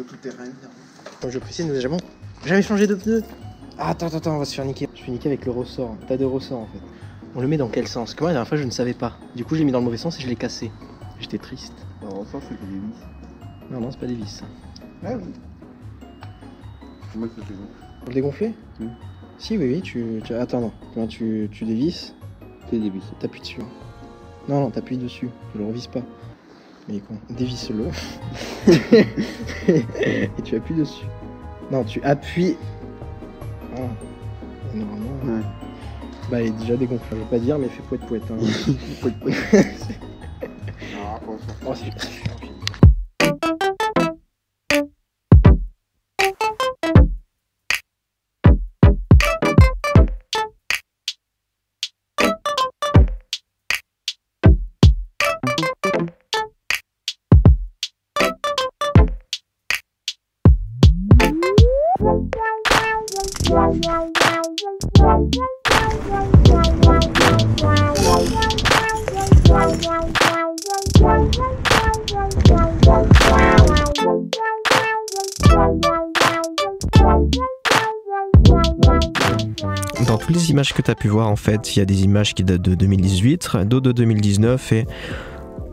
tout terrain. Comme je précise, nous n'avons jamais changé de pneu. Ah, attends, on va se faire niquer. Je suis niqué avec le ressort. T'as deux ressorts en fait. On le met dans quel sens? Parce que moi la dernière fois je ne savais pas. Du coup je l'ai mis dans le mauvais sens et je l'ai cassé. J'étais triste. Alors ça c'est des vis. Non, c'est pas des vis ça. Ah oui. Comment ça se fait? Pour le dégonfler? Si, oui, Attends, non. Quand tu dévisses. Tu dévisses. T'appuies dessus. Non, t'appuies dessus. Tu le revisses pas. Mais con. Dévisse-le. Et tu appuies dessus. Non, tu appuies. Ah. Normalement. Ouais. Bah, il est déjà dégonflé. Je veux pas dire, mais fais poète. Hein. Poète. Ah, pour ça. Oh, c'est... Dans toutes les images que tu as pu voir, en fait, il y a des images qui datent de 2018, d'autres de 2019, et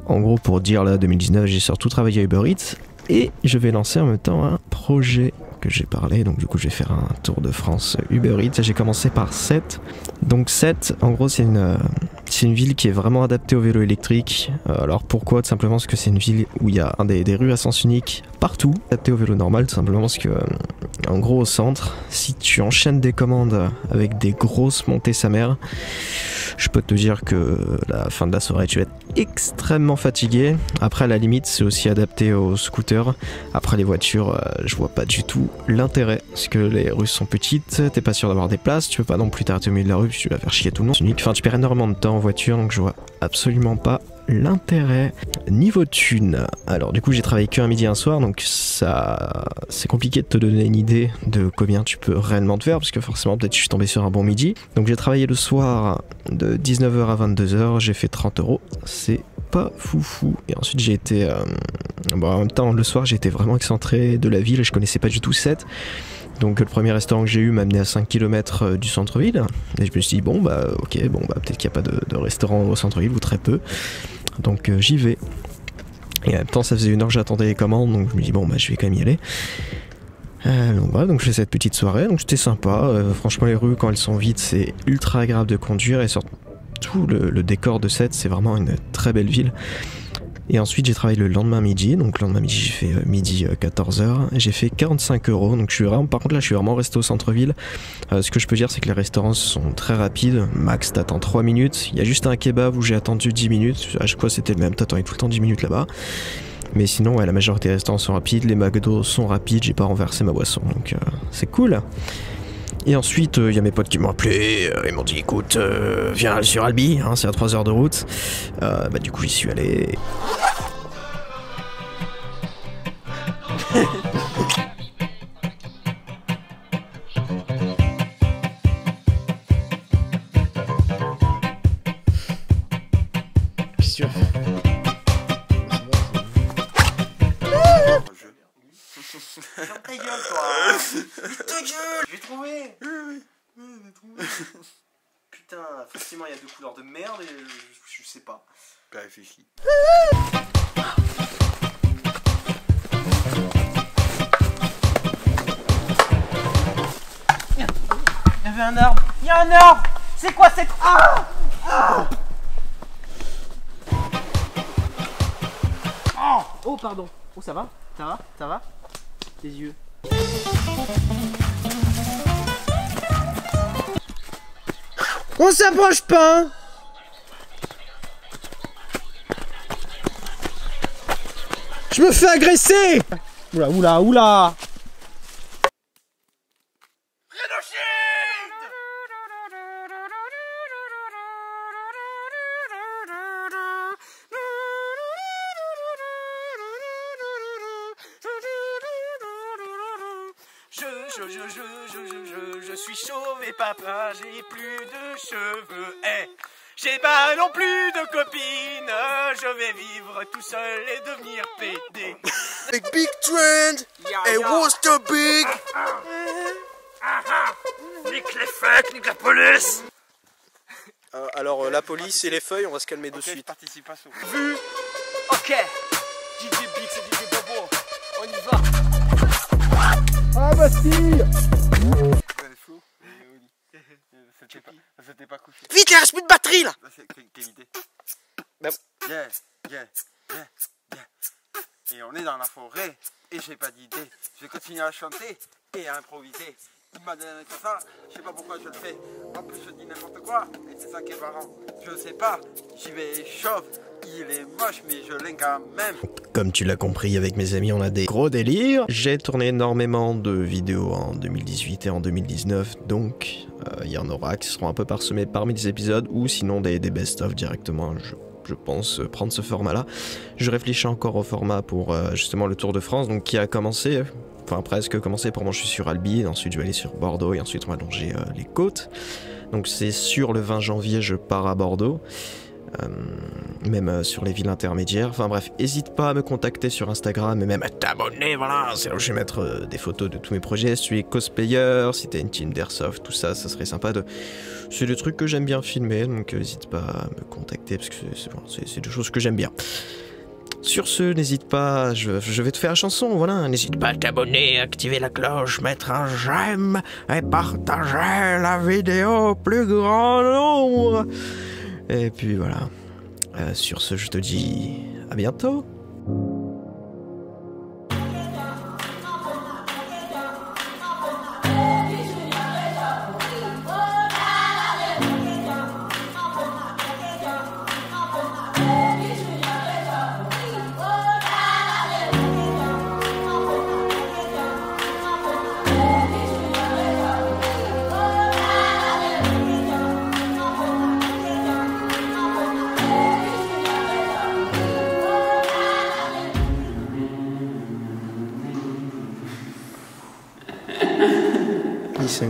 en gros, pour dire là, 2019, j'ai surtout travaillé à Uber Eats, et je vais lancer en même temps un projet que j'ai parlé, donc du coup, je vais faire un tour de France Uber Eats. J'ai commencé par Sète. Donc Sète, en gros, c'est une ville qui est vraiment adaptée au vélo électrique. Alors pourquoi? Tout simplement parce que c'est une ville où il y a des rues à sens unique partout, adaptée au vélo normal, tout simplement parce que, en gros, au centre, si tu enchaînes des commandes avec des grosses montées sa mère, je peux te dire que la fin de la soirée, tu vas être extrêmement fatigué. Après, à la limite, c'est aussi adapté aux scooters. Après, les voitures, je vois pas du tout l'intérêt, parce que les rues sont petites, t'es pas sûr d'avoir des places, tu peux pas non plus t'arrêter au milieu de la rue, puis tu vas faire chier tout le monde. Enfin, tu perds énormément de temps en voiture, donc je vois absolument pas l'intérêt. Niveau thune, alors du coup j'ai travaillé qu'un midi et un soir, donc ça c'est compliqué de te donner une idée de combien tu peux réellement te faire, parce que forcément peut-être je suis tombé sur un bon midi. Donc j'ai travaillé le soir de 19h à 22h, j'ai fait 30 €, c'est pas foufou. Et ensuite j'ai été en même temps le soir j'ai été vraiment excentré de la ville, je connaissais pas du tout Sète. Donc le premier restaurant que j'ai eu m'a amené à 5 km du centre-ville. Et je me suis dit ok, peut-être qu'il n'y a pas de restaurant au centre-ville ou très peu. Donc j'y vais. Et en même temps ça faisait 1 heure que j'attendais les commandes, donc je me dis je vais quand même y aller. Donc je fais cette petite soirée, donc c'était sympa. Franchement les rues quand elles sont vides c'est ultra agréable de conduire, et surtout le décor de Sète, c'est vraiment une très belle ville. Et ensuite j'ai travaillé le lendemain midi, donc le lendemain midi j'ai fait midi 14h, j'ai fait 45 €, donc par contre là je suis vraiment resté au centre-ville. Ce que je peux dire c'est que les restaurants sont très rapides, max t'attends 3 minutes, il y a juste un kebab où j'ai attendu 10 minutes, à chaque fois c'était le même, t'attendais tout le temps 10 minutes là-bas. Mais sinon la majorité des restaurants sont rapides, les McDo sont rapides, j'ai pas renversé ma boisson, donc c'est cool. Et ensuite, il y a mes potes qui m'ont appelé, ils m'ont dit écoute, viens sur Albi, hein, c'est à 3 heures de route. Du coup, j'y suis allé. Qu'est-ce que tu as fait? Ferme ta gueule, toi! Ta gueule! Je vais trouver! Putain, forcément, il y a 2 couleurs de merde et je sais pas. Bah, réfléchis. Il y avait un arbre! Il y a un arbre! C'est quoi cette... Ah! Oh, pardon. Oh, ça va? Ça va? Tes yeux. On s'approche pas! Je me fais agresser! Oula! Je suis chauve et papa, j'ai plus de cheveux. J'ai pas non plus de copine, je vais vivre tout seul et devenir pédé. big trend. Et what's the big? Nique les flics, nique la police. Alors la police et les feuilles, on va se calmer de Ok, suite. participation. Vu. Ok. DJ Big, c'est DJ Bobo. On y va. Ah, Bastille! Fou. C'était pas couché. Vite, il reste plus de batterie là. Quelle idée. Bah, Yeah. Et on est dans la forêt et j'ai pas d'idée. Je vais continuer à chanter et à improviser. Il m'a donné ça, je sais pas pourquoi je le fais. En plus je dis n'importe quoi et c'est ça qui est marrant. Je sais pas, j'y vais chauve. Il est moche mais je l'aime quand même. Comme tu l'as compris, avec mes amis, on a des gros délires. J'ai tourné énormément de vidéos en 2018 et en 2019, donc il y en aura qui seront un peu parsemés parmi des épisodes ou sinon des best-of directement. Je pense prendre ce format-là. Je réfléchis encore au format pour justement le Tour de France, donc qui a commencé, enfin presque commencé. Pour moi, je suis sur Albi, et ensuite je vais aller sur Bordeaux et ensuite on va longer les côtes. Donc c'est sûr, le 20 janvier, je pars à Bordeaux. Même sur les villes intermédiaires. Enfin bref, n'hésite pas à me contacter sur Instagram et même à t'abonner, voilà, c'est là où je vais mettre des photos de tous mes projets. Si tu es cosplayer, si t'as une team d'airsoft, tout ça, ça serait sympa de... C'est des trucs que j'aime bien filmer, donc n'hésite pas à me contacter parce que c'est des choses que j'aime bien. Sur ce, n'hésite pas, je vais te faire la chanson, voilà. N'hésite pas à t'abonner, activer la cloche, mettre un j'aime et partager la vidéo au plus grand nombre. Et puis voilà. Sur ce, je te dis à bientôt. Ils sont